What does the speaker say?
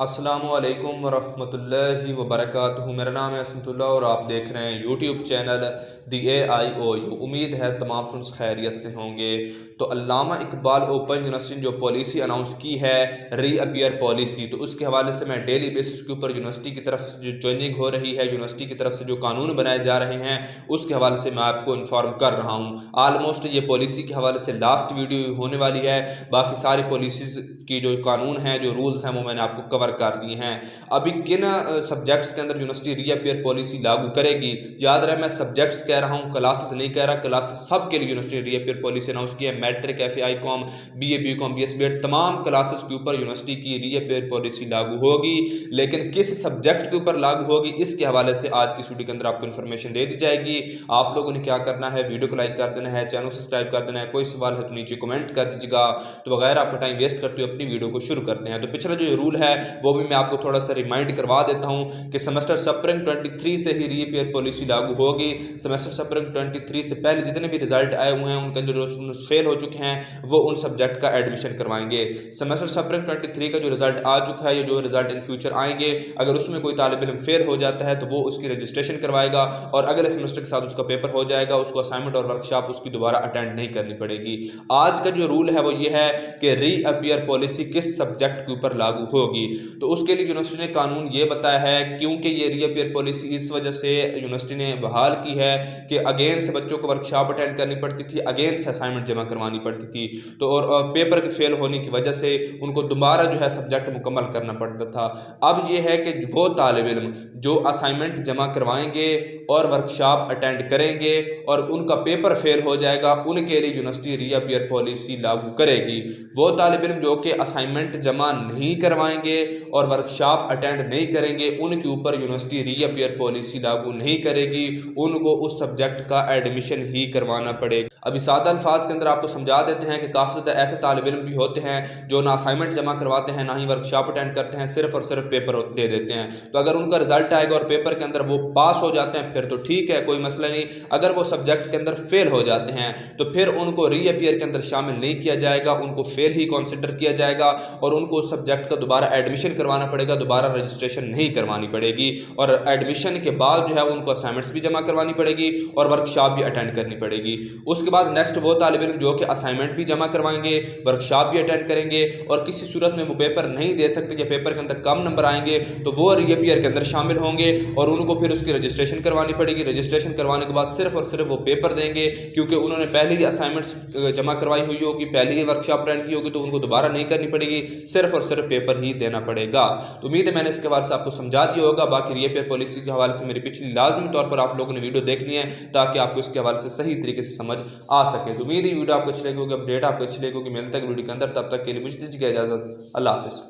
अस्सलामुअलैकुम वरहमतुल्लाहि वबरकातुहू। मेरा नाम है असमतुल्ला और आप देख रहे हैं यूट्यूब चैनल दी AIOU। उम्मीद है तमाम फ्रेंड्स खैरियत से होंगे। तो अल्लामा इकबाल ओपन यूनिवर्सिटी ने जो पॉलिसी अनाउंस की है, रीअपियर पॉलिसी, तो उसके हवाले से मैं डेली बेसिस के ऊपर यूनिवर्सिटी की तरफ से जो ज्वाइनिंग हो रही है, यूनिवर्सिटी की तरफ से जो कानून बनाए जा रहे हैं, उसके हवाले से मैं आपको इन्फॉर्म कर रहा हूँ। आलमोस्ट ये पॉलिसी के हवाले से लास्ट वीडियो होने वाली है। बाकी सारी पॉलिसीज़ की जो कानून हैं, जो रूल्स हैं, वो मैंने आपको कवर कर दिए हैं। अभी किन सब्जेक्ट्स के अंदर यूनिवर्सिटी रीअपियर पॉलिसी लागू करेगी, याद रहे मैं सब्जेक्ट्स कह रहा हूँ, क्लासेस नहीं कह रहा। क्लासेस सब के लिए यूनिवर्सिटी रीअपियर पॉलिसी अनाउंस की है। Matric, FA, ICOM, BA, BCom, BS, BEd तमाम क्लासेस के ऊपर यूनिवर्सिटी की रीअपियर पॉलिसी लागू होगी। लेकिन किस सब्जेक्ट के ऊपर लागू होगी, इसके हवाले से आज की वीडियो के अंदर आपको इन्फॉर्मेशन दे दी जाएगी। आप लोगों ने क्या करना है, वीडियो को लाइक कर देना है, चैनल को सब्सक्राइब कर देना है। कोई सवाल है तो नीचे कमेंट कर दीजिएगा। तो बगैर आपका टाइम वेस्ट करते हुए अपनी वीडियो को शुरू करते हैं। तो पिछला जो रूल है वो भी मैं आपको थोड़ा सा रिमाइंड करवा देता हूं कि सेमेस्टर स्प्रिंग 23 से ही रीअपियर पॉलिसी लागू होगी। सेमेस्टर स्प्रिंग 23 से पहले जितने भी रिजल्ट आए हुए हैं, उनके जो स्टूडेंट्स फेल हो चुके हैं, वो उन सब्जेक्ट का एडमिशन करवाएंगे। सेमेस्टर स्प्रिंग 23 का जो रिजल्ट आ चुका है, या जो रिजल्ट इन फ्यूचर आएंगे, अगर उसमें कोई तालिब इल्म फेल हो जाता है तो वो उसकी रजिस्ट्रेशन करवाएगा और अगले सेमेस्टर के साथ उसका पेपर हो जाएगा। उसको असाइनमेंट और वर्कशॉप उसकी दोबारा अटेंड नहीं करनी पड़ेगी। आज का जो रूल है वो ये है कि रीअपियर पॉलिसी किस सब्जेक्ट के ऊपर लागू होगी। तो उसके लिए यूनिवर्सिटी ने कानून ये बताया है, क्योंकि ये रीअपियर पॉलिसी इस वजह से यूनिवर्सिटी ने बहाल की है कि अगेन से बच्चों को वर्कशॉप अटेंड करनी पड़ती थी, अगेन से असाइनमेंट जमा करवानी पड़ती थी। तो और पेपर के फेल होने की वजह से उनको दोबारा जो है सब्जेक्ट मुकम्मल करना पड़ता था। अब ये है कि वो तालिब इल्म जो असाइनमेंट जमा करवाएंगे और वर्कशॉप अटेंड करेंगे और उनका पेपर फेल हो जाएगा, उनके लिए यूनिवर्सिटी रीअपियर पॉलिसी लागू करेगी। वो तालिब इल्म जो कि असाइनमेंट जमा नहीं करवाएंगे और वर्कशॉप अटेंड नहीं करेंगे, उनके ऊपर यूनिवर्सिटी रीअपियर पॉलिसी लागू नहीं करेगी। उनको उस सब्जेक्ट का एडमिशन ही करवाना पड़ेगा। अभी सादा अल्फाज के अंदर आपको समझा देते हैं कि काफ़ी ज़्यादा ऐसे तालिब इल्म भी होते हैं जो ना असाइनमेंट जमा करवाते हैं, ना ही वर्कशॉप अटेंड करते हैं, सिर्फ और सिर्फ पेपर दे देते हैं। तो अगर उनका रिजल्ट आएगा और पेपर के अंदर वो पास हो जाते हैं, फिर तो ठीक है, कोई मसला नहीं। अगर वो सब्जेक्ट के अंदर फेल हो जाते हैं तो फिर उनको रीअपियर के अंदर शामिल नहीं किया जाएगा, उनको फेल ही कंसिडर किया जाएगा और उनको उस सब्जेक्ट का दोबारा एडमिशन करवाना पड़ेगा, दोबारा रजिस्ट्रेशन नहीं करवानी पड़ेगी। और एडमिशन के बाद जो है उनको असाइनमेंट्स भी जमा करवानी पड़ेगी और वर्कशॉप भी अटेंड करनी पड़ेगी। उसके बाद नेक्स्ट वो तालिब इल्म जो कि असाइनमेंट भी जमा करवाएंगे, वर्कशॉप भी अटेंड करेंगे और किसी सूरत में वो पेपर नहीं दे सकते या पेपर के अंदर कम नंबर आएंगे, तो वो रीअपियर के अंदर शामिल होंगे और उनको फिर उसकी रजिस्ट्रेशन करवानी पड़ेगी। रजिस्ट्रेशन करवाने के बाद सिर्फ और सिर्फ वो पेपर देंगे, क्योंकि उन्होंने पहले ही असाइनमेंट्स जमा करवाई हुई होगी, पहले ही वर्कशॉप अटेंड की होगी, तो उनको दोबारा नहीं करनी पड़ेगी, सिर्फ और सिर्फ पेपर ही देना पड़ेगा। तो उम्मीद है मैंने इसके हवाले से आपको समझा दिया होगा। बाकी रीअपियर पॉलिसी के हवाले से मेरी पिछली लाजमी तौर पर आप लोगों ने वीडियो देखनी है ताकि आपको इसके हवाले से सही तरीके से समझ आ सके। तो उम्मीद है वीडियो आपको अच्छी लगी होगी, अपडेट आपको अच्छी लगी होगी। मिलता है वीडियो के अंदर, तब तक के लिए मुझे दीजिए इजाजत। अल्लाह हाफिज़।